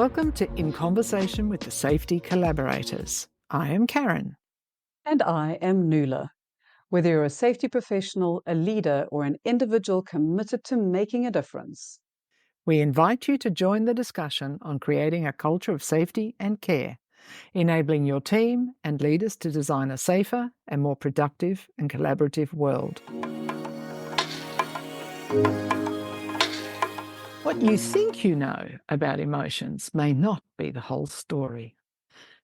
Welcome to In Conversation with the Safety Collaborators. I am Karen. And I am Nuala. Whether you're a safety professional, a leader, or an individual committed to making a difference, We invite you to join the discussion on creating a culture of safety and care, enabling your team and leaders to design a safer and more productive and collaborative world. What you think you know about emotions may not be the whole story.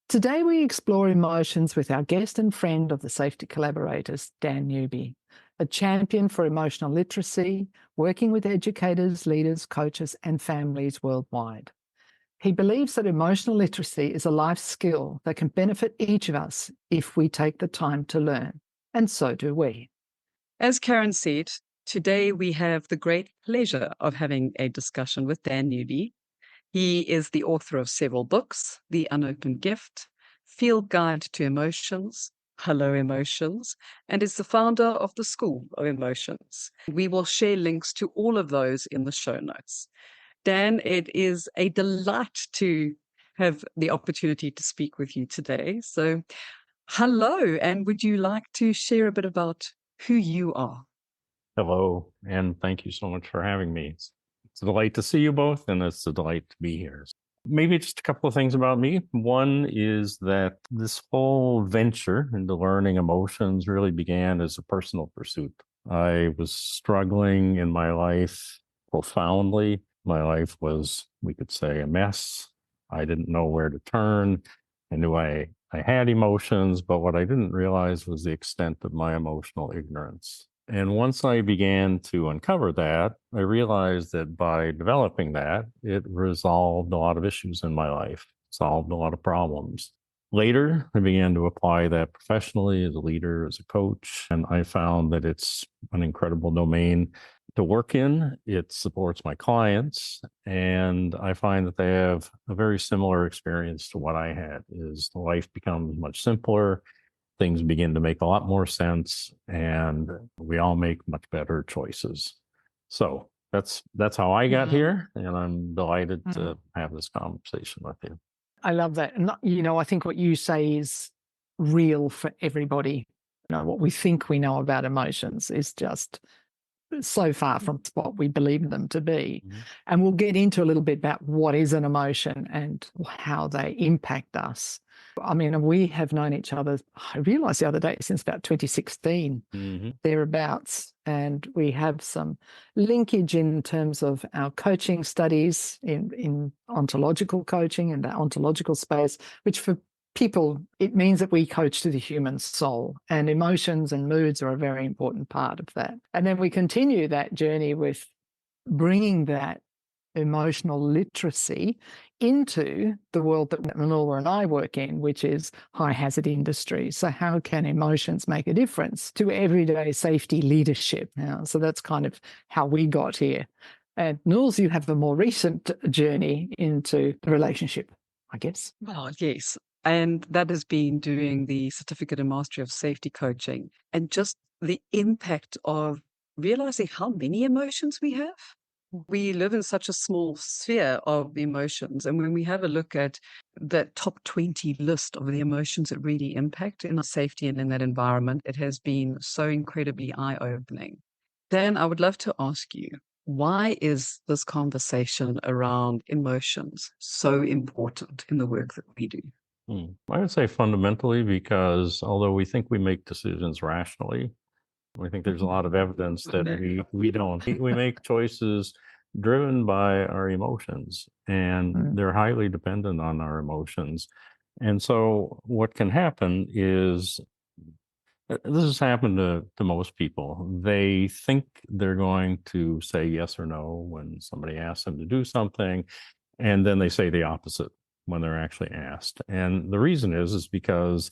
Today we explore emotions with our guest and friend of the Safety Collaborators, Dan Newby, a champion for emotional literacy, working with educators, leaders, coaches and families worldwide. He believes that emotional literacy is a life skill that can benefit each of us if we take the time to learn, and so do we. as Karen said, today we have the great pleasure of having a discussion with Dan Newby. He is the author of several books, The Unopened Gift, Field Guide to Emotions, Hello Emotions, and is the founder of the School of Emotions. We will share links to all of those in the show notes. Dan, it is a delight to have the opportunity to speak with you today. So, hello, and would you like to share a bit about who you are? Hello, and thank you so much for having me. It's a delight to see you both, and it's a delight to be here. Maybe just a couple of things about me. One is that this whole venture into learning emotions really began as a personal pursuit. I was struggling in my life profoundly. My life was, we could say, a mess. I didn't know where to turn. I knew I had emotions, but what I didn't realize was the extent of my emotional ignorance. And once I began to uncover that, I realized that by developing that, it resolved a lot of issues in my life, solved a lot of problems. Later, I began to apply that professionally as a leader, as a coach, and I found that it's an incredible domain to work in. It supports my clients, and I find that they have a very similar experience to what I had, is life becomes much simpler. Things begin to make a lot more sense, and we all make much better choices. So that's how I got here, and I'm delighted to have this conversation with you. I love that. And, I think what you say is real for everybody. What we think we know about emotions is just so far from what we believe them to be. Mm-hmm. And we'll get into a little bit about what is an emotion and how they impact us. I mean, we have known each other, I realized the other day, since about 2016, thereabouts. And we have some linkage in terms of our coaching studies in ontological coaching and the ontological space, which for people, it means that we coach to the human soul, and emotions and moods are a very important part of that. And then we continue that journey with bringing that emotional literacy into the world that Nuala and I work in, which is high hazard industries. So how can emotions make a difference to everyday safety leadership? So that's kind of how we got here. And Nuala, you have a more recent journey into the relationship, I guess. Well, yes. And that has been doing the Certificate in Mastery of Safety Coaching, and just the impact of realizing how many emotions we have. We live in such a small sphere of emotions. And when we have a look at that top 20 list of the emotions that really impact in our safety and in that environment, it has been so incredibly eye-opening. Dan, I would love to ask you, why is this conversation around emotions so important in the work that we do? I would say fundamentally because although we think we make decisions rationally, I think there's a lot of evidence that we don't. We make choices driven by our emotions, and they're highly dependent on our emotions. And so what can happen is, this has happened to most people. They think they're going to say yes or no when somebody asks them to do something, and then they say the opposite when they're actually asked. And the reason is because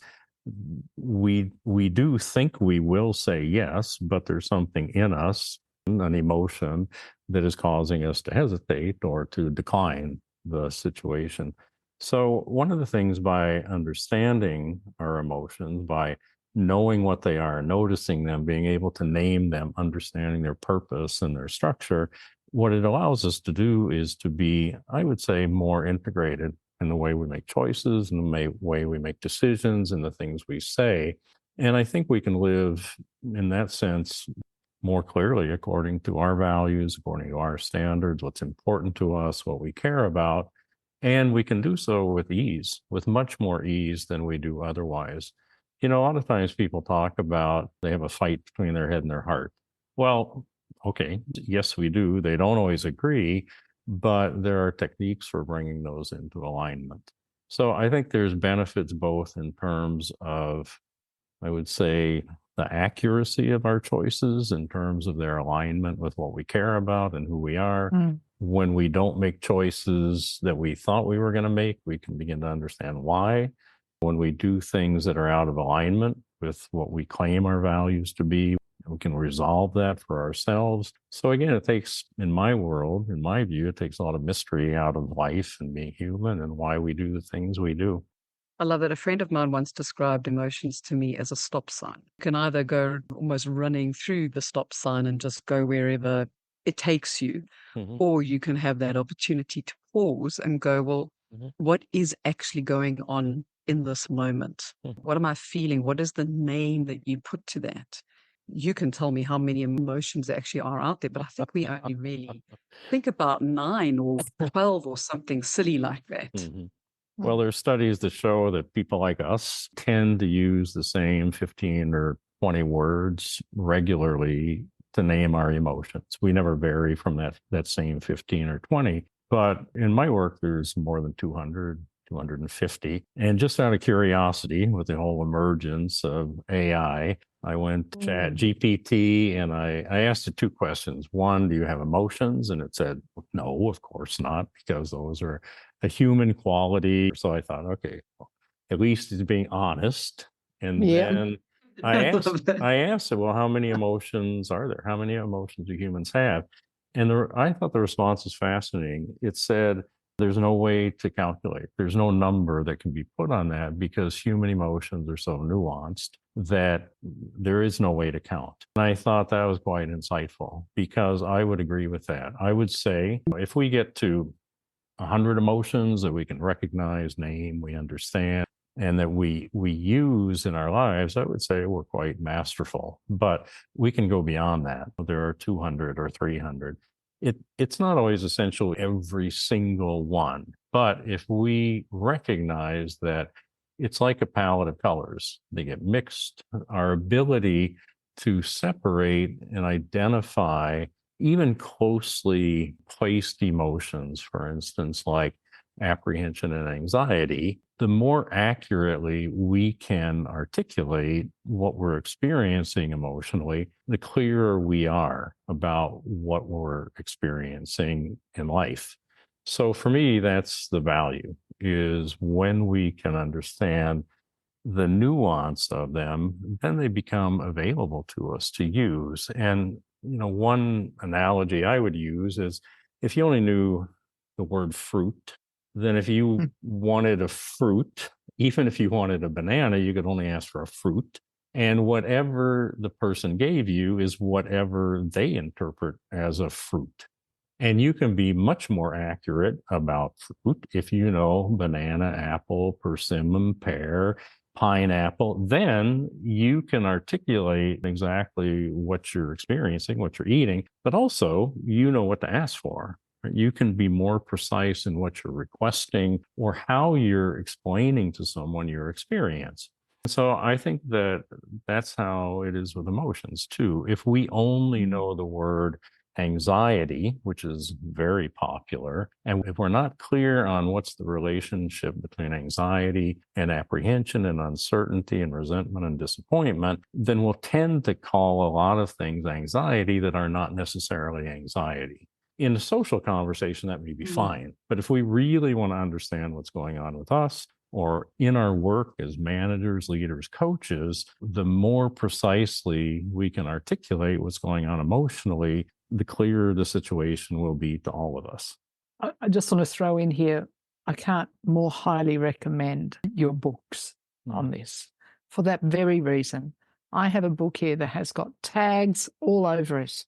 we do think we will say yes, but there's something in us, an emotion, that is causing us to hesitate or to decline the situation. So one of the things, by understanding our emotions, by knowing what they are, noticing them, being able to name them, understanding their purpose and their structure, what it allows us to do is to be, I would say, more integrated in the way we make choices and the way we make decisions and the things we say. And I think we can live in that sense more clearly according to our values, according to our standards, what's important to us, what we care about. And we can do so with ease, with much more ease than we do otherwise. A lot of times people talk about they have a fight between their head and their heart. Well, okay, yes, we do. They don't always agree, but there are techniques for bringing those into alignment. So I think there's benefits both in terms of, I would say, the accuracy of our choices in terms of their alignment with what we care about and who we are. When we don't make choices that we thought we were going to make, we can begin to understand why. When we do things that are out of alignment with what we claim our values to be, we can resolve that for ourselves. So again, it takes, in my world, in my view, it takes a lot of mystery out of life and being human and why we do the things we do. I love that. A friend of mine once described emotions to me as a stop sign. You can either go almost running through the stop sign and just go wherever it takes you, or you can have that opportunity to pause and go, well, what is actually going on in this moment? What am I feeling? What is the name that you put to that? You can tell me how many emotions actually are out there, but I think we only really think about 9 or 12 or something silly like that. Well, there are studies that show that people like us tend to use the same 15 or 20 words regularly to name our emotions. We never vary from that same 15 or 20. But in my work, there's more than 200, 250. And just out of curiosity, with the whole emergence of AI, I went to Chat GPT and I asked it 2 questions. One, do you have emotions? And it said, no, of course not, because those are a human quality. So I thought, okay, well, at least it's being honest. And then I asked it, well, how many emotions are there? How many emotions do humans have? And I thought the response was fascinating. It said, there's no way to calculate. There's no number that can be put on that because human emotions are so nuanced that there is no way to count. And I thought that was quite insightful because I would agree with that. I would say if we get to 100 emotions that we can recognize, name, we understand, and that we use in our lives, I would say we're quite masterful. But we can go beyond that. There are 200 or 300. It's not always essential every single one, but if we recognize that it's like a palette of colors, they get mixed, our ability to separate and identify even closely placed emotions, for instance, like apprehension and anxiety, the more accurately we can articulate what we're experiencing emotionally, the clearer we are about what we're experiencing in life. So for me, that's the value, is when we can understand the nuance of them, then they become available to us to use. And, one analogy I would use is if you only knew the word fruit, then if you wanted a fruit, even if you wanted a banana, you could only ask for a fruit. And whatever the person gave you is whatever they interpret as a fruit. And you can be much more accurate about fruit if you know banana, apple, persimmon, pear, pineapple. Then you can articulate exactly what you're experiencing, what you're eating, but also you know what to ask for. You can be more precise in what you're requesting or how you're explaining to someone your experience. So I think that that's how it is with emotions too. If we only know the word anxiety, which is very popular, and if we're not clear on what's the relationship between anxiety and apprehension and uncertainty and resentment and disappointment, then we'll tend to call a lot of things anxiety that are not necessarily anxiety. In a social conversation, that may be fine. But if we really want to understand what's going on with us, or in our work as managers, leaders, coaches, the more precisely we can articulate what's going on emotionally, the clearer the situation will be to all of us. I just want to throw in here, I can't more highly recommend your books on this for that very reason. I have a book here that has got tags all over it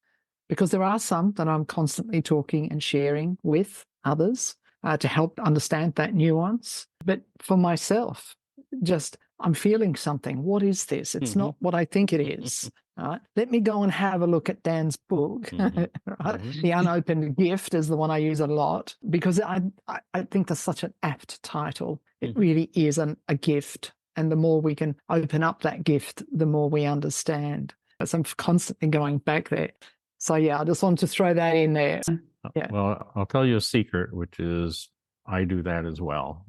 because there are some that I'm constantly talking and sharing with others to help understand that nuance. But for myself, just I'm feeling something. What is this? It's not what I think it is. Right? Let me go and have a look at Dan's book. Right? The Unopened Gift is the one I use a lot because I think that's such an apt title. It really is a gift. And the more we can open up that gift, the more we understand. So I'm constantly going back there. So yeah, I just wanted to throw that in there. Yeah. Well, I'll tell you a secret, which is I do that as well.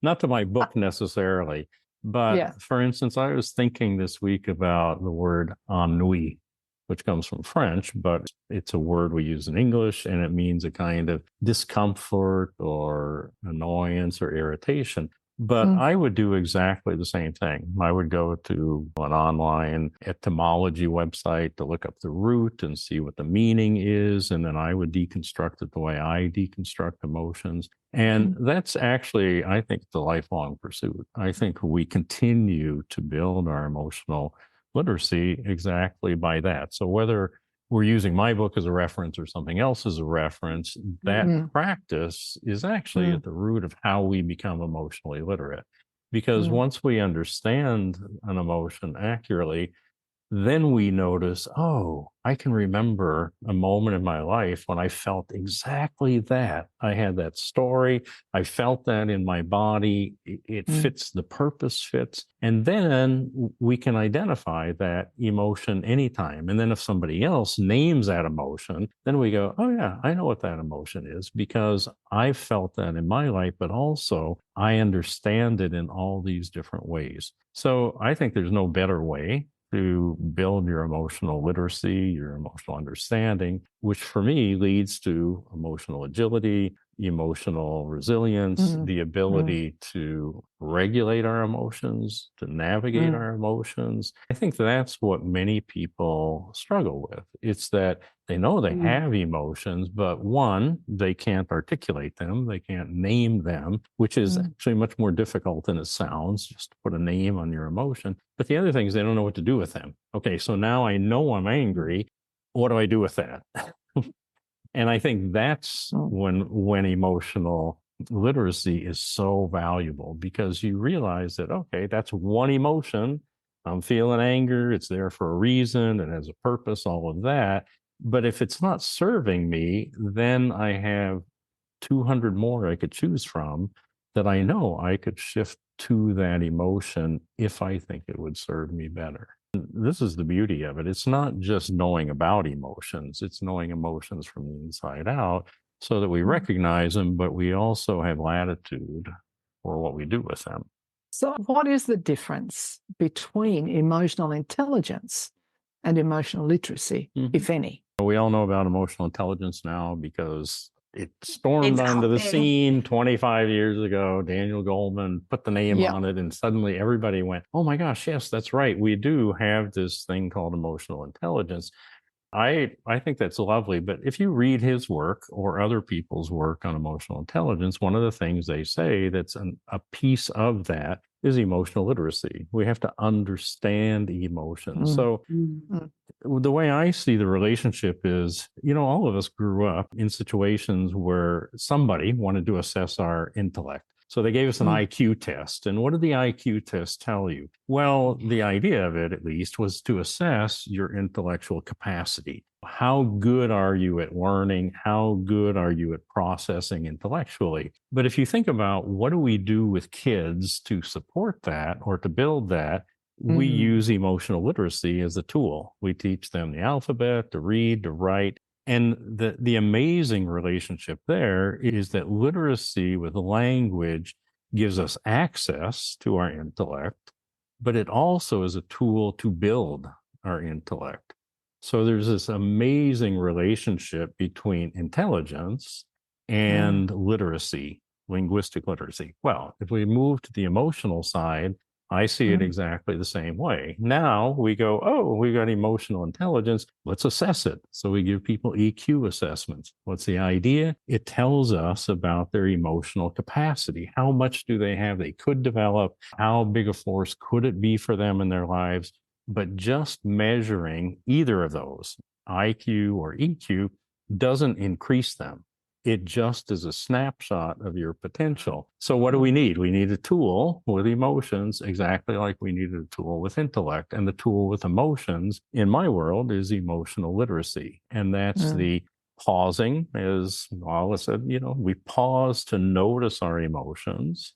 Not to my book necessarily, but for instance, I was thinking this week about the word ennui, which comes from French, but it's a word we use in English, and it means a kind of discomfort or annoyance or irritation. But I would do exactly the same thing. I would go to an online etymology website to look up the root and see what the meaning is. And then I would deconstruct it the way I deconstruct emotions. And that's actually, I think, the lifelong pursuit. I think we continue to build our emotional literacy exactly by that. So whether we're using my book as a reference or something else as a reference, that practice is actually at the root of how we become emotionally literate. Because once we understand an emotion accurately, then we notice, oh, I can remember a moment in my life when I felt exactly that. I had that story. I felt that in my body. It fits, the purpose fits. And then we can identify that emotion anytime. And then if somebody else names that emotion, then we go, oh yeah, I know what that emotion is because I felt that in my life, but also I understand it in all these different ways. So I think there's no better way to build your emotional literacy, your emotional understanding, which for me leads to emotional agility, emotional resilience, the ability to regulate our emotions, to navigate our emotions. I think that's what many people struggle with. It's that they know they have emotions, but one, they can't articulate them. They can't name them, which is actually much more difficult than it sounds, just to put a name on your emotion. But the other thing is they don't know what to do with them. Okay, so now I know I'm angry. What do I do with that? And I think that's when emotional literacy is so valuable because you realize that, okay, that's one emotion. I'm feeling anger. It's there for a reason. It has a purpose, all of that. But if it's not serving me, then I have 200 more I could choose from that I know I could shift to that emotion if I think it would serve me better. This is the beauty of it. It's not just knowing about emotions, it's knowing emotions from the inside out so that we recognize them, but we also have latitude for what we do with them. So, what is the difference between emotional intelligence and emotional literacy, if any? We all know about emotional intelligence now because it stormed onto the scene 25 years ago. Daniel Goleman put the name on it, and suddenly everybody went, oh my gosh, yes, that's right. We do have this thing called emotional intelligence. I think that's lovely. But if you read his work or other people's work on emotional intelligence, one of the things they say that's a piece of that is emotional literacy. We have to understand emotions. So the way I see the relationship is, all of us grew up in situations where somebody wanted to assess our intellect. So they gave us an IQ test. And what did the IQ test tell you? Well, the idea of it, at least, was to assess your intellectual capacity. How good are you at learning? How good are you at processing intellectually? But if you think about what do we do with kids to support that or to build that, we use emotional literacy as a tool. We teach them the alphabet, to read, to write. And the amazing relationship there is that literacy with language gives us access to our intellect, but it also is a tool to build our intellect. So there's this amazing relationship between intelligence and literacy, linguistic literacy. Well, if we move to the emotional side, I see it exactly the same way. Now we go, oh, we got emotional intelligence. Let's assess it. So we give people EQ assessments. What's the idea? It tells us about their emotional capacity. How much do they have they could develop? How big a force could it be for them in their lives? But just measuring either of those, IQ or EQ doesn't increase them. It just is a snapshot of your potential. So what do we need? We need a tool with emotions, exactly like we needed a tool with intellect. And the tool with emotions in my world is emotional literacy. And that's the pausing, as Wallace said, we pause to notice our emotions.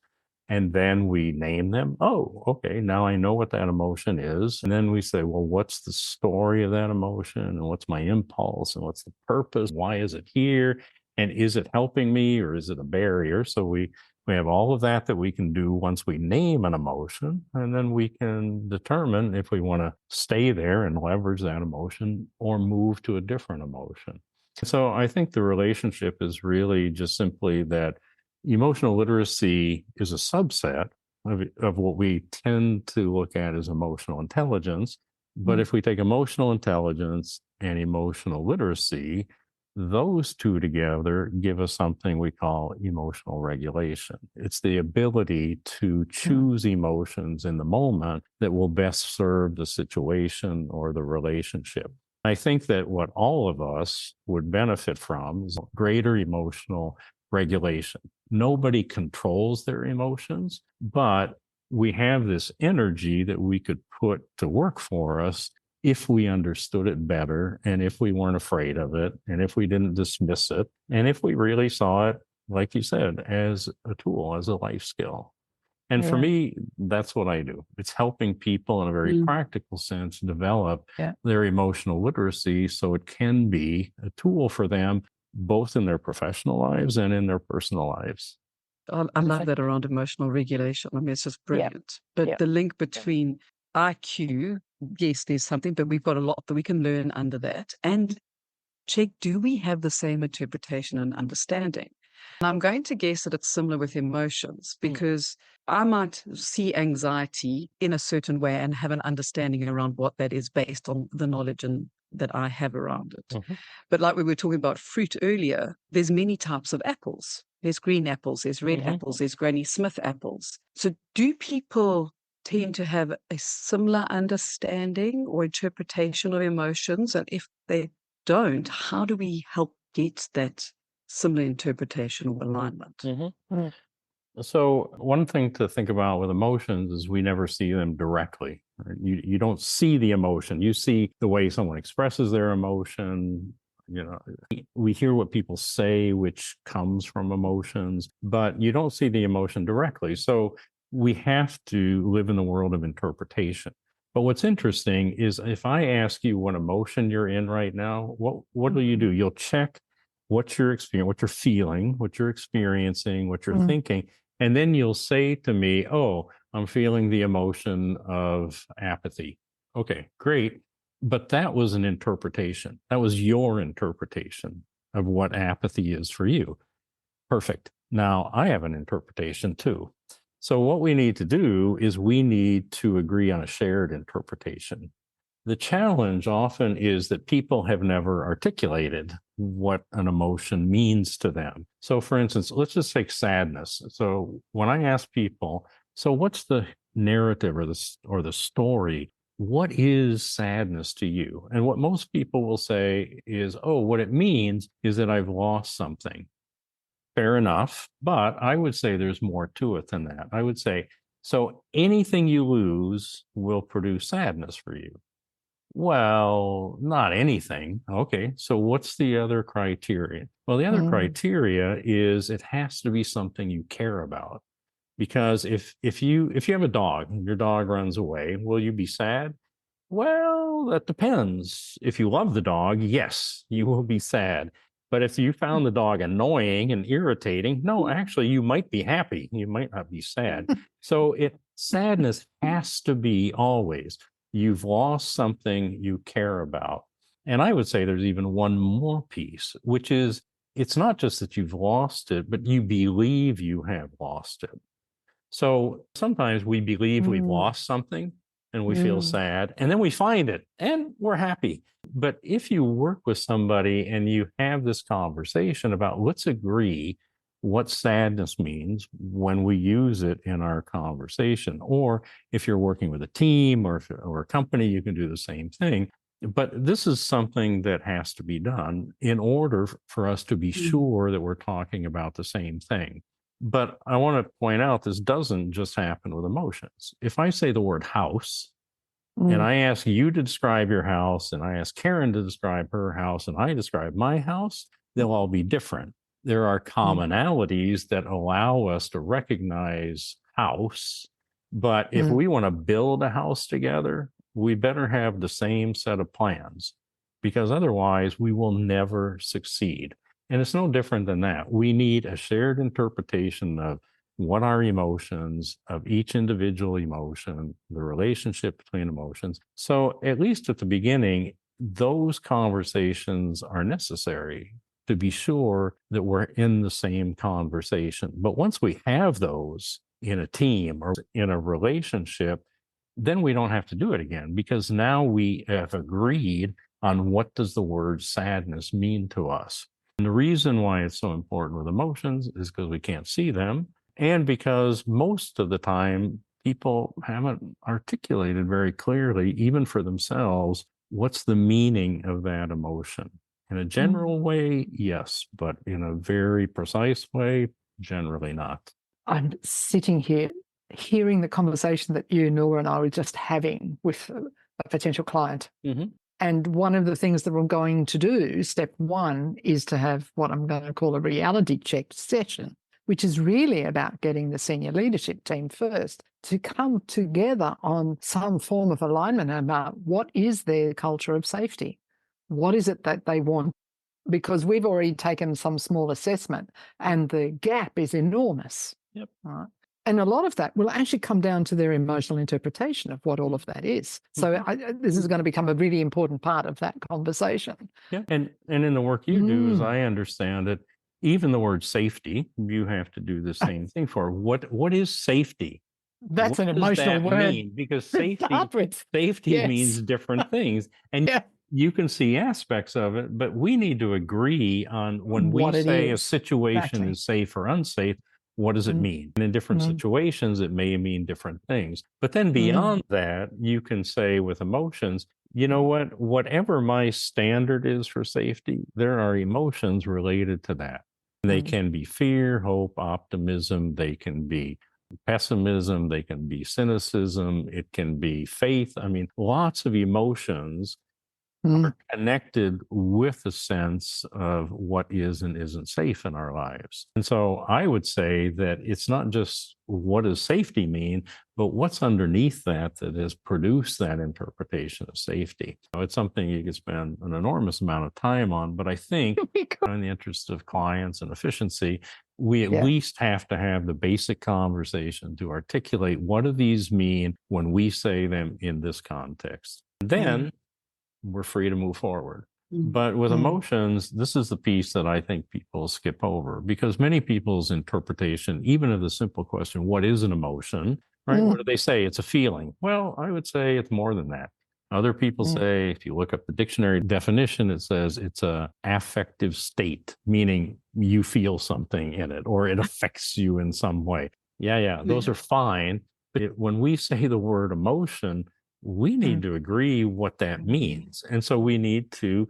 And then we name them. Oh, okay, now I know what that emotion is. And then we say, well, what's the story of that emotion? And what's my impulse? And what's the purpose? Why is it here? And is it helping me or is it a barrier? So we have all of that we can do once we name an emotion. And then we can determine if we want to stay there and leverage that emotion or move to a different emotion. So I think the relationship is really just simply that emotional literacy is a subset of what we tend to look at as emotional intelligence. But if we take emotional intelligence and emotional literacy, those two together give us something we call emotional regulation. It's the ability to choose emotions in the moment that will best serve the situation or the relationship. I think that what all of us would benefit from is greater emotional regulation. Nobody controls their emotions, but we have this energy that we could put to work for us if we understood it better and if we weren't afraid of it and if we didn't dismiss it and if we really saw it, like you said, as a tool, as a life skill. And for me, that's what I do. It's helping people in a very practical sense develop their emotional literacy so it can be a tool for them both in their professional lives and in their personal lives. I love that around emotional regulation. I mean, it's just brilliant. But the link between IQ, yes, there's something, but we've got a lot that we can learn under that. And check, do we have the same interpretation and understanding? And I'm going to guess that it's similar with emotions because I might see anxiety in a certain way and have an understanding around what that is based on the knowledge that I have around it. But like we were talking about fruit earlier, there's many types of apples. There's green apples, there's red apples, there's Granny Smith apples. So do people tend to have a similar understanding or interpretation of emotions? And if they don't, how do we help get that similar interpretation or alignment? So one thing to think about with emotions is we never see them directly. Right? You don't see the emotion. You see the way someone expresses their emotion. We hear what people say, which comes from emotions, but you don't see the emotion directly. So we have to live in the world of interpretation. But what's interesting is if I ask you what emotion you're in right now, what will you do? You'll check what you're experiencing, what you're feeling, what you're experiencing, what you're thinking. And then you'll say to me, oh, I'm feeling the emotion of apathy. Okay, great. But that was an interpretation. That was your interpretation of what apathy is for you. Perfect. Now I have an interpretation too. So what we need to do is we need to agree on a shared interpretation. The challenge often is that people have never articulated what an emotion means to them. So for instance, let's just take sadness. So when I ask people, so what's the narrative or the story? What is sadness to you? And what most people will say is, oh, what it means is that I've lost something. Fair enough. But I would say there's more to it than that. I would say, so anything you lose will produce sadness for you. Well, not anything. Okay. So what's the other criteria? Well, the other criteria is it has to be something you care about. Because if you have a dog and your dog runs away, will you be sad? Well, that depends. If you love the dog, yes, you will be sad. But if you found the dog annoying and irritating, no, actually, you might be happy. You might not be sad. So sadness has to be always, you've lost something you care about. And I would say there's even one more piece, which is it's not just that you've lost it, but you believe you have lost it. So sometimes we believe we've lost something and we feel sad, and then we find it and we're happy. But if you work with somebody and you have this conversation about let's agree what sadness means when we use it in our conversation, or if you're working with a team or a company, you can do the same thing. But this is something that has to be done in order for us to be sure that we're talking about the same thing. But I want to point out this doesn't just happen with emotions. If I say the word house, and I ask you to describe your house, and I ask Karen to describe her house, and I describe my house, they'll all be different. There are commonalities that allow us to recognize house. But if we want to build a house together, we better have the same set of plans, because otherwise we will never succeed. And it's no different than that. We need a shared interpretation of what are emotions, of each individual emotion, the relationship between emotions. So at least at the beginning, those conversations are necessary to be sure that we're in the same conversation. But once we have those in a team or in a relationship, then we don't have to do it again, because now we have agreed on what does the word sadness mean to us. And the reason why it's so important with emotions is because we can't see them, and because most of the time people haven't articulated very clearly, even for themselves, what's the meaning of that emotion. In a general way, yes, but in a very precise way, generally not. I'm sitting here hearing the conversation that you, Nora, and I were just having with a potential client. And one of the things that we're going to do, step one, is to have what I'm going to call a reality check session, which is really about getting the senior leadership team first to come together on some form of alignment about what is their culture of safety. What is it that they want? Because we've already taken some small assessment and the gap is enormous. Yep. Right? And a lot of that will actually come down to their emotional interpretation of what all of that is. So this is going to become a really important part of that conversation. Yeah. And in the work you do, as I understand it, even the word safety, you have to do the same thing for. What is safety? That's What an does emotional that word. mean? Because safety Yes. means different things. And you can see aspects of it, but we need to agree on when we What it say a is. situation Exactly. is safe or unsafe, what does it mean? And in different situations, it may mean different things. But then beyond that, you can say with emotions, you know what, whatever my standard is for safety, there are emotions related to that. They can be fear, hope, optimism. They can be pessimism. They can be cynicism. It can be faith. I mean, lots of emotions are connected with a sense of what is and isn't safe in our lives. And so I would say that it's not just what does safety mean, but what's underneath that has produced that interpretation of safety. It's something you could spend an enormous amount of time on, but I think in the interest of clients and efficiency, we at least have to have the basic conversation to articulate what do these mean when we say them in this context. Then we're free to move forward. But with emotions, this is the piece that I think people skip over, because many people's interpretation, even of the simple question, what is an emotion, right? What do they say? It's a feeling. Well, I would say it's more than that. Other people say, if you look up the dictionary definition, it says it's a affective state, meaning you feel something in it or it affects you in some way. Yeah, those are fine. But when we say the word emotion, we need to agree what that means. And so we need to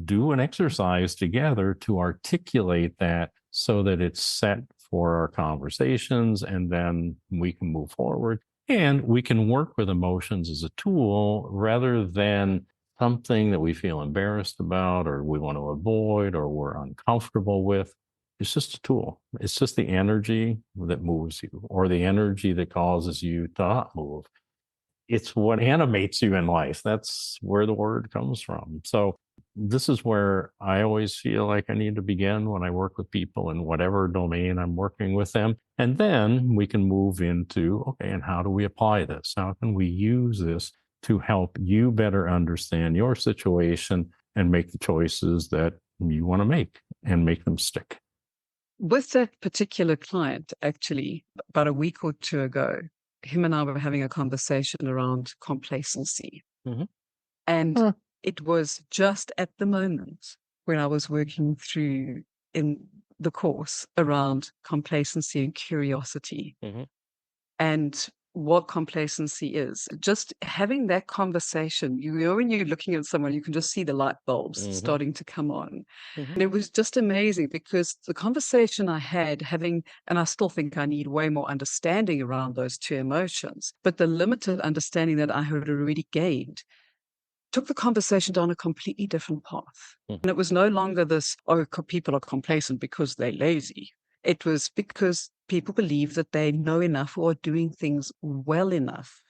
do an exercise together to articulate that so that it's set for our conversations, and then we can move forward. And we can work with emotions as a tool rather than something that we feel embarrassed about or we want to avoid or we're uncomfortable with. It's just a tool. It's just the energy that moves you or the energy that causes you to not move. It's what animates you in life. That's where the word comes from. So this is where I always feel like I need to begin when I work with people in whatever domain I'm working with them. And then we can move into, okay, and how do we apply this? How can we use this to help you better understand your situation and make the choices that you want to make and make them stick? With that particular client, actually, about a week or two ago, him and I were having a conversation around complacency. And it was just at the moment when I was working through in the course around complacency and curiosity. And what complacency is. Just having that conversation, you know, when you're looking at someone, you can just see the light bulbs starting to come on. And it was just amazing because the conversation I had and I still think I need way more understanding around those two emotions, but the limited understanding that I had already gained took the conversation down a completely different path. And it was no longer this, oh, people are complacent because they're lazy. It was because people believe that they know enough or are doing things well enough.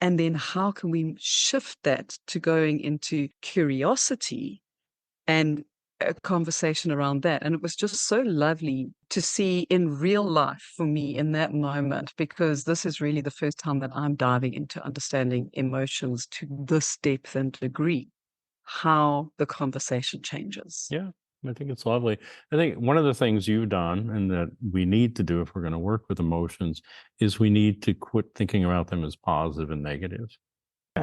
And then how can we shift that to going into curiosity and a conversation around that? And it was just so lovely to see in real life for me in that moment, because this is really the first time that I'm diving into understanding emotions to this depth and degree, how the conversation changes. Yeah, I think it's lovely. I think one of the things you've done and that we need to do if we're going to work with emotions is we need to quit thinking about them as positive and negative.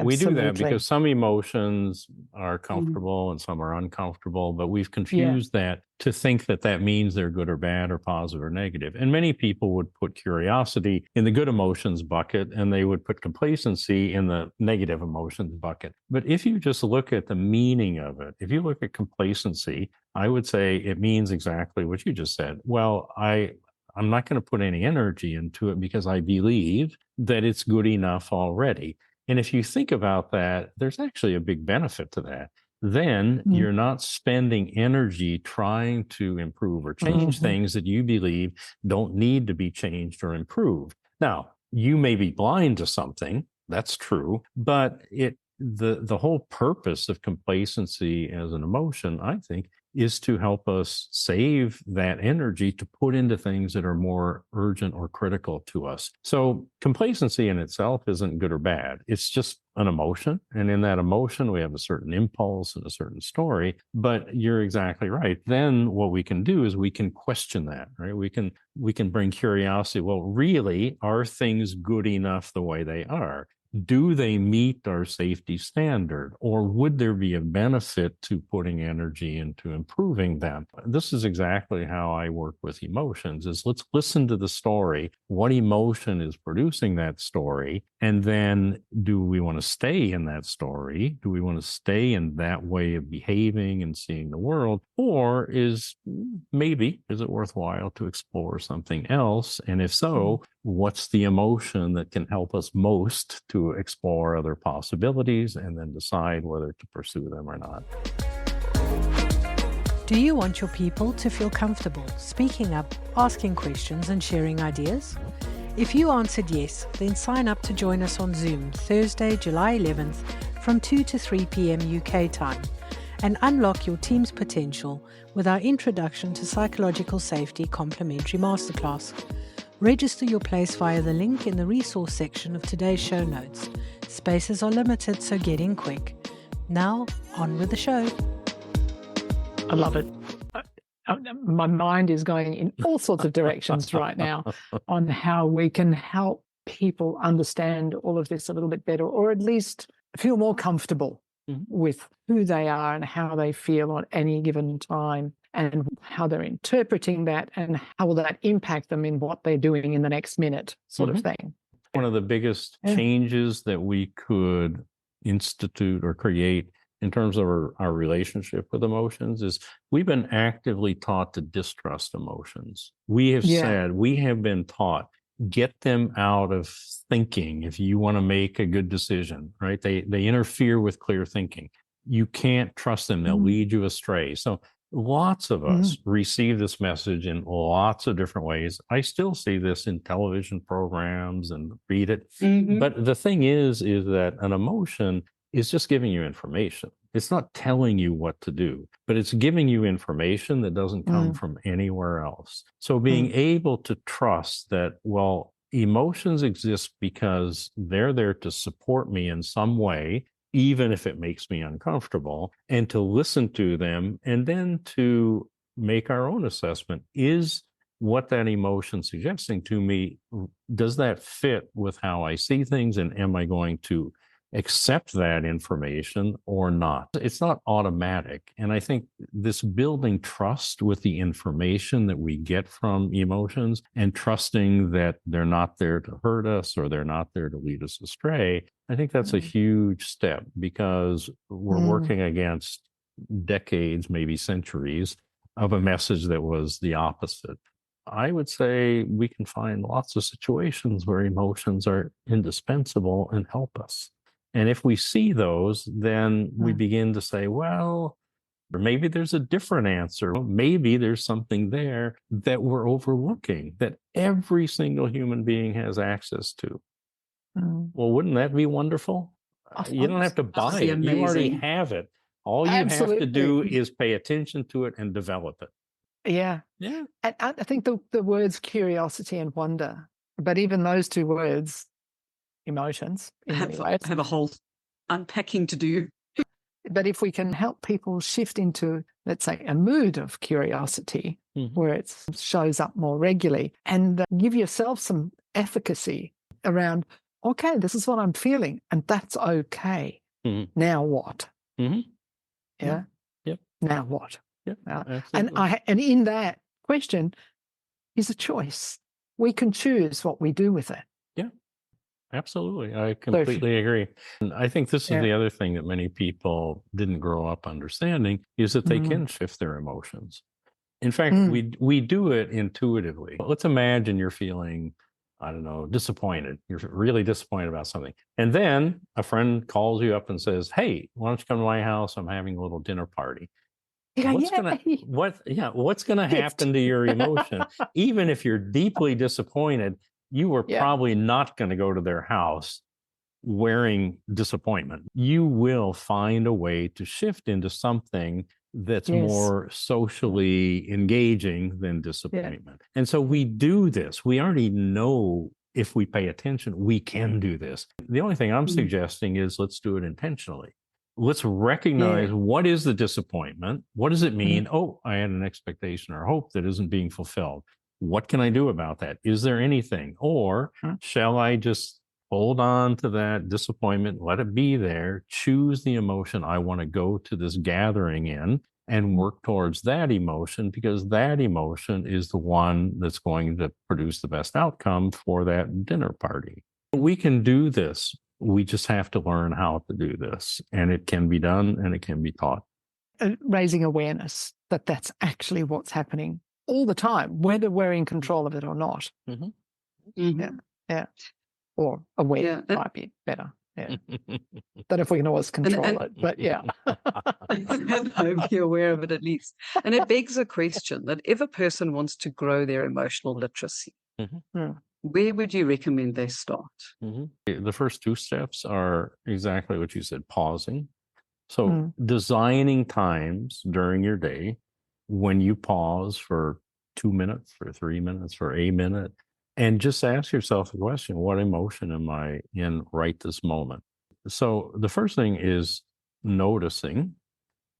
We do that because some emotions are comfortable and some are uncomfortable, but we've confused that to think that that means they're good or bad or positive or negative. And many people would put curiosity in the good emotions bucket and they would put complacency in the negative emotions bucket. But if you just look at the meaning of it, if you look at complacency, I would say it means exactly what you just said. Well, I'm not going to put any energy into it because I believe that it's good enough already. And if you think about that, there's actually a big benefit to that. Then you're not spending energy trying to improve or change things that you believe don't need to be changed or improved. Now, you may be blind to something, that's true, but the whole purpose of complacency as an emotion, I think, is to help us save that energy to put into things that are more urgent or critical to us. So complacency in itself isn't good or bad. It's just an emotion. And in that emotion, we have a certain impulse and a certain story. But you're exactly right. Then what we can do is we can question that, right? We can bring curiosity. Well, really, are things good enough the way they are? Do they meet our safety standard, or would there be a benefit to putting energy into improving them? This is exactly how I work with emotions, is let's listen to the story. What emotion is producing that story? And then do we want to stay in that story? Do we want to stay in that way of behaving and seeing the world? Or is it worthwhile to explore something else? And if so, what's the emotion that can help us most to explore other possibilities and then decide whether to pursue them or not? Do you want your people to feel comfortable speaking up, asking questions, and sharing ideas? If you answered yes, then sign up to join us on Zoom Thursday, July 11th from 2 to 3 p.m. UK time and unlock your team's potential with our Introduction to Psychological Safety complimentary masterclass. Register your place via the link in the resource section of today's show notes. Spaces are limited, so get in quick. Now, on with the show. I love it. My mind is going in all sorts of directions right now on how we can help people understand all of this a little bit better, or at least feel more comfortable with who they are and how they feel at any given time, and how they're interpreting that, and how will that impact them in what they're doing in the next minute, sort of thing. One of the biggest changes that we could institute or create in terms of our relationship with emotions is we've been actively taught to distrust emotions. We have said, we have been taught, get them out of thinking if you want to make a good decision, right? They interfere with clear thinking. You can't trust them. They'll lead you astray. So lots of us receive this message in lots of different ways. I still see this in television programs and read it. But the thing is that an emotion is just giving you information. It's not telling you what to do, but it's giving you information that doesn't come from anywhere else. So being able to trust that, well, emotions exist because they're there to support me in some way, even if it makes me uncomfortable, and to listen to them and then to make our own assessment. Is what that emotion suggesting to me, does that fit with how I see things? And am I going to accept that information or not. It's not automatic. And I think this building trust with the information that we get from emotions and trusting that they're not there to hurt us or they're not there to lead us astray, I think that's a huge step, because we're working against decades, maybe centuries, of a message that was the opposite. I would say we can find lots of situations where emotions are indispensable and help us. And if we see those, then we begin to say, well, or maybe there's a different answer. Maybe there's something there that we're overlooking that every single human being has access to. Well, wouldn't that be wonderful? You don't have to buy it. You already have it. All you have to do is pay attention to it and develop it. Yeah. Yeah. And I think the words curiosity and wonder, but even those two words, emotions, have a whole unpacking to do. But if we can help people shift into, let's say, a mood of curiosity where it shows up more regularly, and give yourself some efficacy around, okay, this is what I'm feeling, and that's okay. Now what? Yeah. Yep. Now what? Yeah. And in that question is a choice. We can choose what we do with it. Yeah. Absolutely. I completely agree. And I think this is the other thing that many people didn't grow up understanding, is that they can shift their emotions. In fact, we do it intuitively. Let's imagine you're feeling, I don't know, disappointed. You're really disappointed about something. And then a friend calls you up and says, hey, why don't you come to my house? I'm having a little dinner party. What's gonna happen to your emotion? Even if you're deeply disappointed, you are probably not going to go to their house wearing disappointment. You will find a way to shift into something that's more socially engaging than disappointment. And so we do this. We already know, if we pay attention, we can do this. The only thing I'm suggesting is let's do it intentionally. Let's recognize what is the disappointment? What does it mean? Oh, I had an expectation or hope that isn't being fulfilled. What can I do about that? Is there anything? Or shall I just hold on to that disappointment, let it be there, choose the emotion I want to go to this gathering in, and work towards that emotion, because that emotion is the one that's going to produce the best outcome for that dinner party. We can do this. We just have to learn how to do this, and it can be done and it can be taught. Raising awareness that that's actually what's happening all the time, whether we're in control of it or not. Yeah. Or aware might be better. Yeah. Don't know if we can always control it, but yeah. Be aware of it at least. And it begs a question that if a person wants to grow their emotional literacy, where would you recommend they start? The first two steps are exactly what you said, pausing. So designing times during your day when you pause for 2 minutes, for 3 minutes, for a minute, and just ask yourself the question, what emotion am I in right this moment? So the first thing is noticing,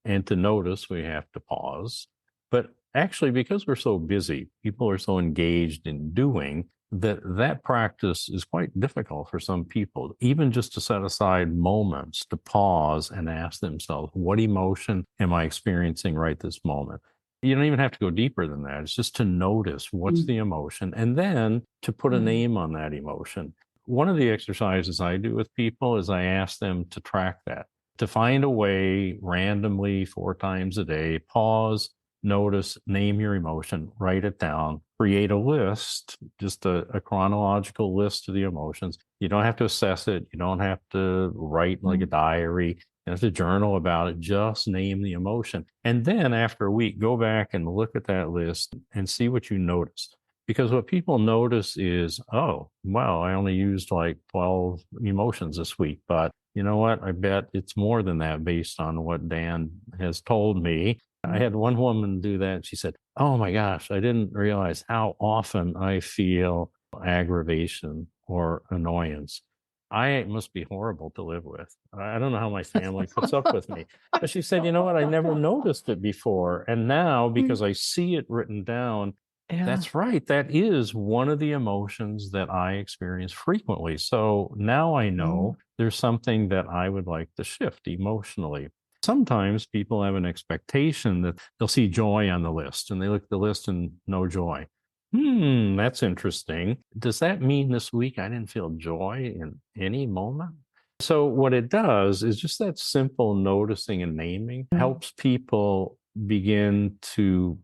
and to notice, we have to pause. But actually, because we're so busy, people are so engaged in doing, that practice is quite difficult for some people, even just to set aside moments to pause and ask themselves, what emotion am I experiencing right this moment? You don't even have to go deeper than that. It's just to notice what's the emotion, and then to put a name on that emotion. One of the exercises I do with people is I ask them to track that, to find a way randomly 4 times a day, pause, notice, name your emotion, write it down, create a list, just a chronological list of the emotions. You don't have to assess it. You don't have to write like a diary. You have to journal about it. Just name the emotion. And then after a week, go back and look at that list and see what you noticed. Because what people notice is, oh, well, I only used like 12 emotions this week, but you know what? I bet it's more than that based on what Dan has told me. I had one woman do that. She said, oh my gosh, I didn't realize how often I feel aggravation or annoyance. I must be horrible to live with. I don't know how my family puts up with me. But she said, you know what? I never noticed it before. And now, because I see it written down, that's right. That is one of the emotions that I experience frequently. So now I know there's something that I would like to shift emotionally. Sometimes people have an expectation that they'll see joy on the list and they look at the list and no joy. That's interesting. Does that mean this week I didn't feel joy in any moment? So what it does is just that simple noticing and naming helps people begin to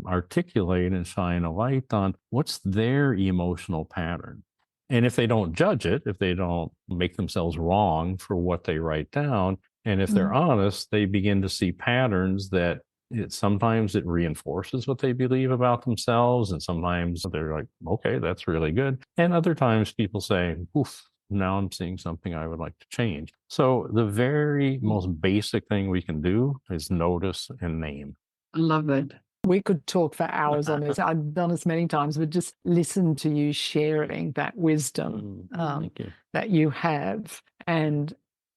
articulate and shine a light on what's their emotional pattern. And if they don't judge it, if they don't make themselves wrong for what they write down, and if they're honest, they begin to see patterns that sometimes it reinforces what they believe about themselves. And sometimes they're like, okay, that's really good. And other times people say, oof, now I'm seeing something I would like to change. So the very most basic thing we can do is notice and name. I love that. We could talk for hours on this. I've done this many times, but just listen to you sharing that wisdom that you have. And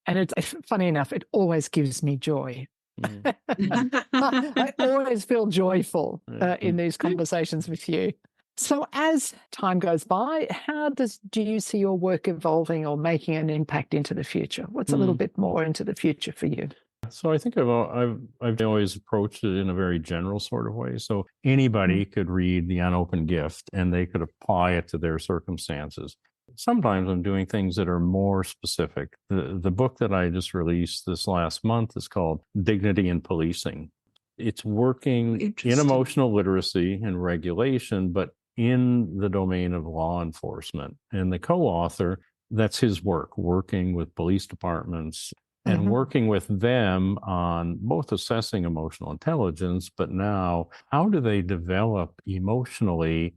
it's funny enough, it always gives me joy. I always feel joyful in these conversations with you. So as time goes by, how do you see your work evolving or making an impact into the future? What's a little bit more into the future for you? So I think I've always approached it in a very general sort of way. So anybody could read The Unopened Gift and they could apply it to their circumstances. Sometimes I'm doing things that are more specific. The book that I just released this last month is called Dignity in Policing. It's working in emotional literacy and regulation, but in the domain of law enforcement. And the co-author, that's his work, working with police departments and working with them on both assessing emotional intelligence, but now how do they develop emotionally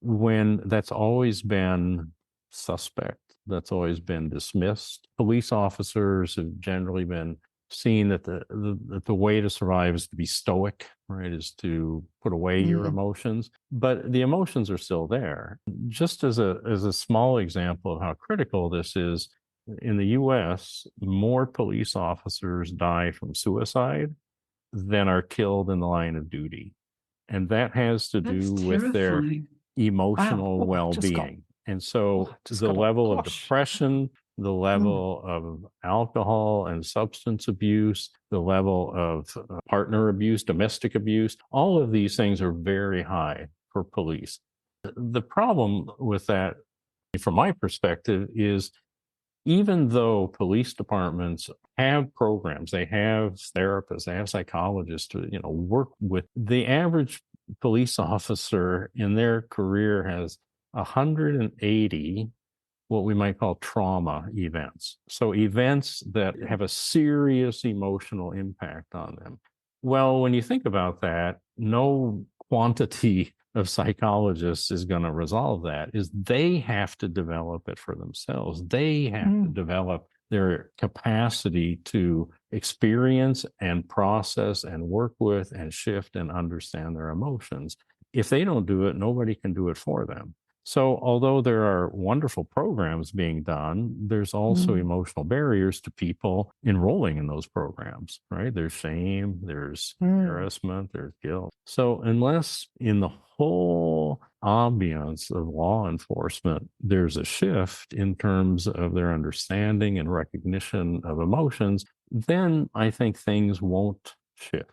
when that's always been suspect, that's always been dismissed. Police officers have generally been seen that the way to survive is to be stoic, right, is to put away your emotions, but the emotions are still there. Just as a small example of how critical this is, in the US, more police officers die from suicide than are killed in the line of duty. And that has to do with their emotional well-being. And so the level of depression, the level of alcohol and substance abuse, the level of partner abuse, domestic abuse, all of these things are very high for police. The problem with that, from my perspective, is even though police departments have programs, they have therapists, they have psychologists to, work with, the average police officer in their career has 180 what we might call trauma events. So events that have a serious emotional impact on them. Well, when you think about that, no quantity of psychologists is going to resolve that. Is they have to develop it for themselves. They have to develop their capacity to experience and process and work with and shift and understand their emotions. If they don't do it, nobody can do it for them. So although there are wonderful programs being done, there's also emotional barriers to people enrolling in those programs, right? There's shame, there's embarrassment, there's guilt. So unless in the whole ambiance of law enforcement, there's a shift in terms of their understanding and recognition of emotions, then I think things won't shift.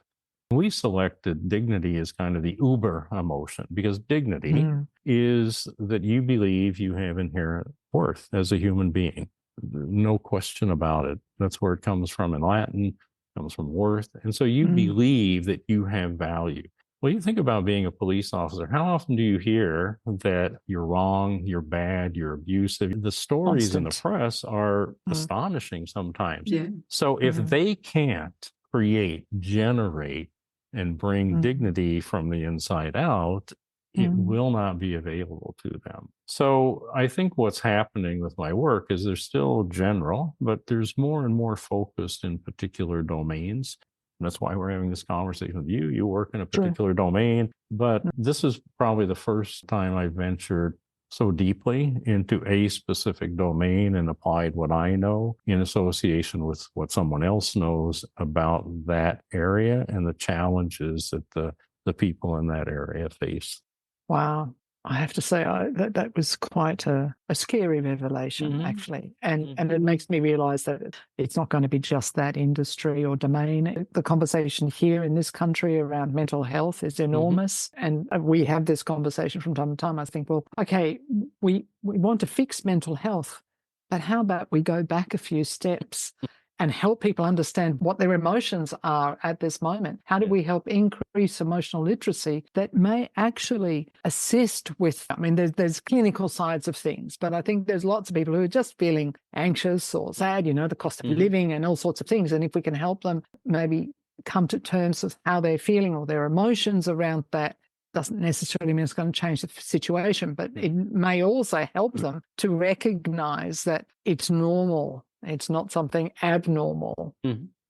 We selected dignity as kind of the uber emotion because dignity is that you believe you have inherent worth as a human being. No question about it. That's where it comes from in Latin, it comes from worth. And so you believe that you have value. Well, you think about being a police officer. How often do you hear that you're wrong, you're bad, you're abusive? The stories in the press are astonishing sometimes. Yeah. So if they can't create, generate, and bring dignity from the inside out, it will not be available to them. So I think what's happening with my work is there's still general, but there's more and more focused in particular domains. And that's why we're having this conversation with you. You work in a particular domain, but this is probably the first time I've ventured so deeply into a specific domain and applied what I know in association with what someone else knows about that area and the challenges that the people in that area face. Wow. I have to say that was quite a scary revelation, actually. And it makes me realize that it's not going to be just that industry or domain. The conversation here in this country around mental health is enormous. And we have this conversation from time to time. I think, well, okay, we want to fix mental health, but how about we go back a few steps and help people understand what their emotions are at this moment? How do we help increase emotional literacy that may actually assist with, I mean, there's clinical sides of things, but I think there's lots of people who are just feeling anxious or sad, the cost of living and all sorts of things. And if we can help them maybe come to terms with how they're feeling or their emotions around that, doesn't necessarily mean it's going to change the situation, but it may also help them to recognize that it's normal. It's not something abnormal.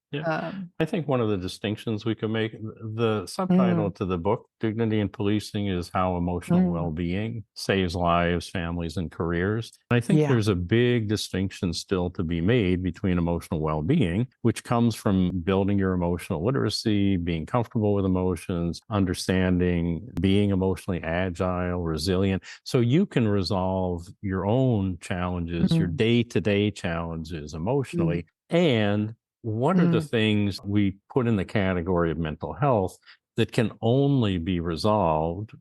Yeah. I think one of the distinctions we could make, the subtitle to the book, Dignity in Policing, is how emotional well-being saves lives, families, and careers. And I think there's a big distinction still to be made between emotional well-being, which comes from building your emotional literacy, being comfortable with emotions, understanding, being emotionally agile, resilient, so you can resolve your own challenges, your day-to-day challenges emotionally, and what are the things we put in the category of mental health that can only be resolved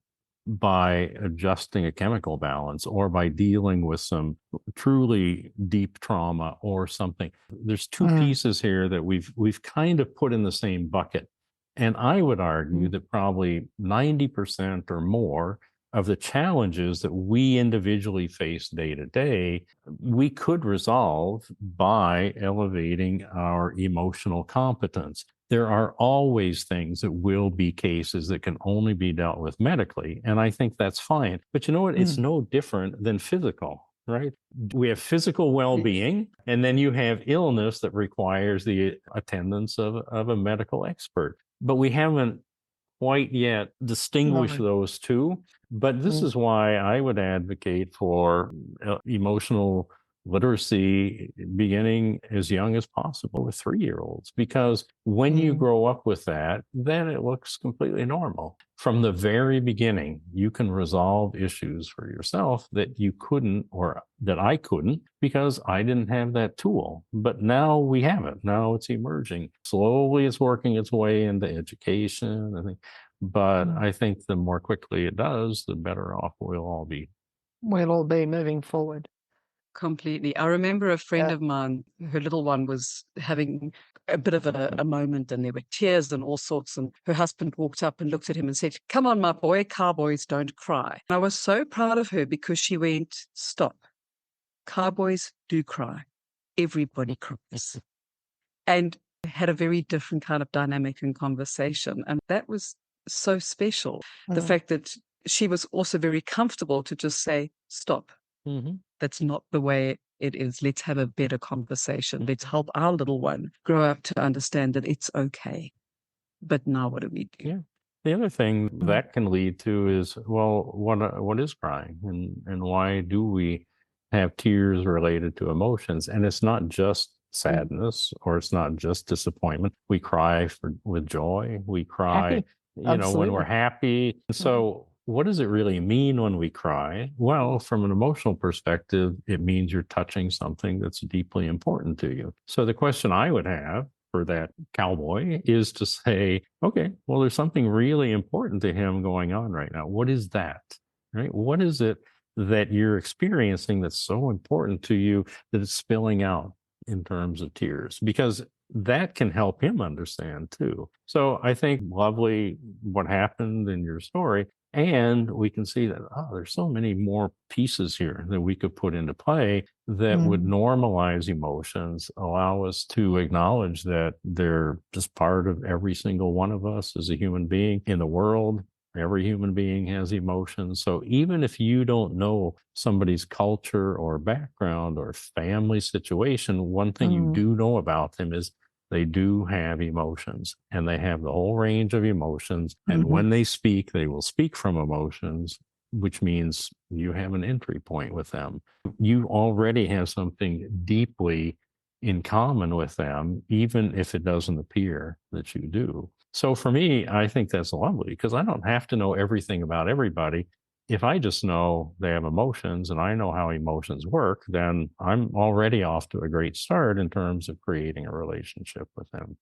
by adjusting a chemical balance or by dealing with some truly deep trauma or something? There's two pieces here that we've kind of put in the same bucket. And I would argue that probably 90% or more of the challenges that we individually face day to day, we could resolve by elevating our emotional competence. There are always things that will be cases that can only be dealt with medically, and I think that's fine. But you know what? It's no different than physical, right? We have physical well-being, and then you have illness that requires the attendance of a medical expert. But we haven't quite yet distinguish those two. But this is why I would advocate for emotional literacy beginning as young as possible with 3-year-olds, because when you grow up with that, then it looks completely normal. From the very beginning, you can resolve issues for yourself that you couldn't, or that I couldn't, because I didn't have that tool. But now we have it. Now it's emerging. Slowly it's working its way into education, I think. But I think the more quickly it does, the better off we'll all be. We'll all be moving forward. Completely. I remember a friend of mine, her little one was having a bit of a moment, and there were tears and all sorts. And her husband walked up and looked at him and said, "Come on, my boy, cowboys don't cry." And I was so proud of her because she went, "Stop. Cowboys do cry. Everybody cries." And had a very different kind of dynamic and conversation. And that was so special. The fact that she was also very comfortable to just say, "Stop. That's not the way it is. Let's have a better conversation. Let's help our little one grow up to understand that it's okay. But now what do we do?" Yeah. The other thing that can lead to is, well, what is crying, and why do we have tears related to emotions? And it's not just sadness, or it's not just disappointment. We cry with joy. We cry, when we're happy. So what does it really mean when we cry? Well, from an emotional perspective, it means you're touching something that's deeply important to you. So the question I would have for that cowboy is to say, okay, well, there's something really important to him going on right now. What is that? Right? What is it that you're experiencing that's so important to you that it's spilling out in terms of tears? Because that can help him understand too. So I think lovely what happened in your story. And we can see that, there's so many more pieces here that we could put into play that would normalize emotions, allow us to acknowledge that they're just part of every single one of us as a human being in the world. Every human being has emotions. So even if you don't know somebody's culture or background or family situation, one thing you do know about them is they do have emotions, and they have the whole range of emotions. And when they speak, they will speak from emotions, which means you have an entry point with them. You already have something deeply in common with them, even if it doesn't appear that you do. So for me, I think that's lovely, because I don't have to know everything about everybody. If I just know they have emotions and I know how emotions work, then I'm already off to a great start in terms of creating a relationship with them.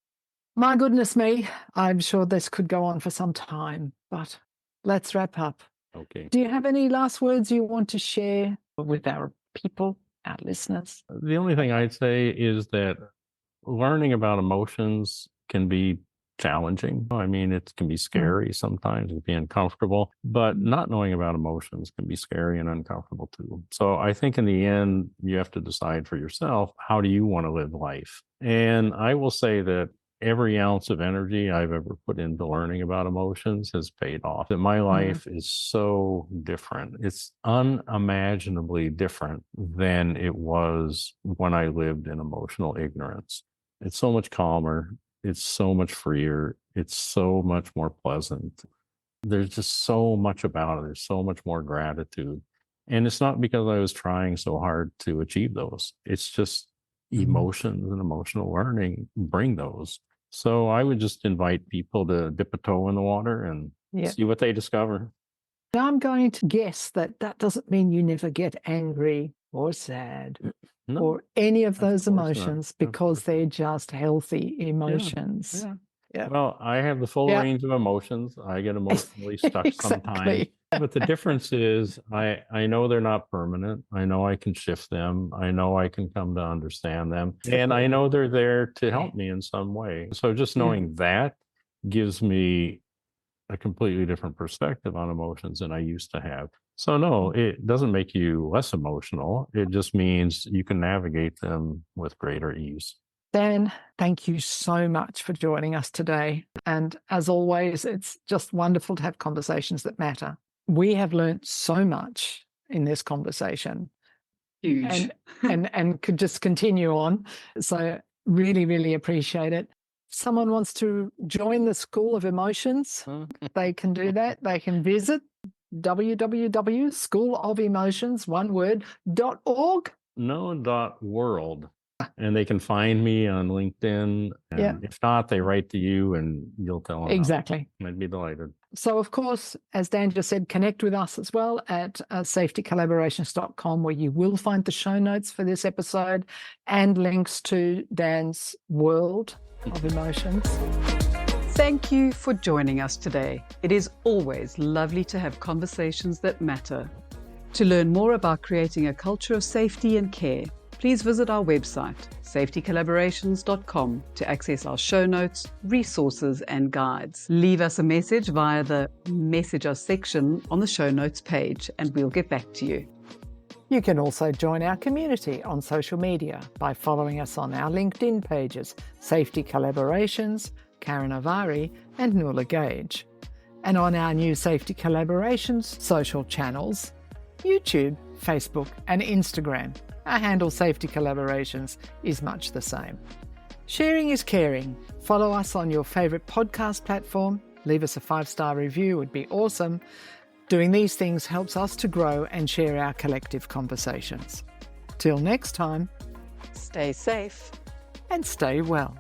My goodness me, I'm sure this could go on for some time, but let's wrap up. Okay. Do you have any last words you want to share with our people, our listeners? The only thing I'd say is that learning about emotions can be challenging. I mean, it can be scary sometimes, it can be uncomfortable, but not knowing about emotions can be scary and uncomfortable too. So I think in the end, you have to decide for yourself, how do you want to live life? And I will say that every ounce of energy I've ever put into learning about emotions has paid off. That my life is so different. It's unimaginably different than it was when I lived in emotional ignorance. It's so much calmer. It's so much freer. It's so much more pleasant. There's just so much about it. There's so much more gratitude. And it's not because I was trying so hard to achieve those. It's just emotions and emotional learning bring those. So I would just invite people to dip a toe in the water and see what they discover. Now I'm going to guess that that doesn't mean you never get angry or sad or any of those emotions, because they're just healthy emotions. Yeah. Well, I have the full range of emotions. I get emotionally stuck sometimes. But the difference is I know they're not permanent. I know I can shift them. I know I can come to understand them. And I know they're there to help me in some way. So just knowing that gives me a completely different perspective on emotions than I used to have. So no, it doesn't make you less emotional. It just means you can navigate them with greater ease. Dan, thank you so much for joining us today. And as always, it's just wonderful to have conversations that matter. We have learned so much in this conversation. Huge. And could just continue on. So really, really appreciate it. If someone wants to join the School of Emotions, they can do that. They can visit www.schoolofemotions.org. .world. And they can find me on LinkedIn. And if not, they write to you and you'll tell them. Exactly. I'd be delighted. So, of course, as Dan just said, connect with us as well at safetycollaborations.com, where you will find the show notes for this episode and links to Dan's world of emotions. Thank you for joining us today. It is always lovely to have conversations that matter. To learn more about creating a culture of safety and care, please visit our website, safetycollaborations.com, to access our show notes, resources, and guides. Leave us a message via the Message Us section on the show notes page, and we'll get back to you. You can also join our community on social media by following us on our LinkedIn pages, Safety Collaborations, Karen Avari, and Nuala Gage, and on our new Safety Collaborations social channels, YouTube, Facebook, and Instagram. Our handle, Safety Collaborations, is much the same. Sharing is caring. Follow us on your favourite podcast platform. Leave us a 5-star review would be awesome. Doing these things helps us to grow and share our collective conversations. Till next time, Stay safe and stay well.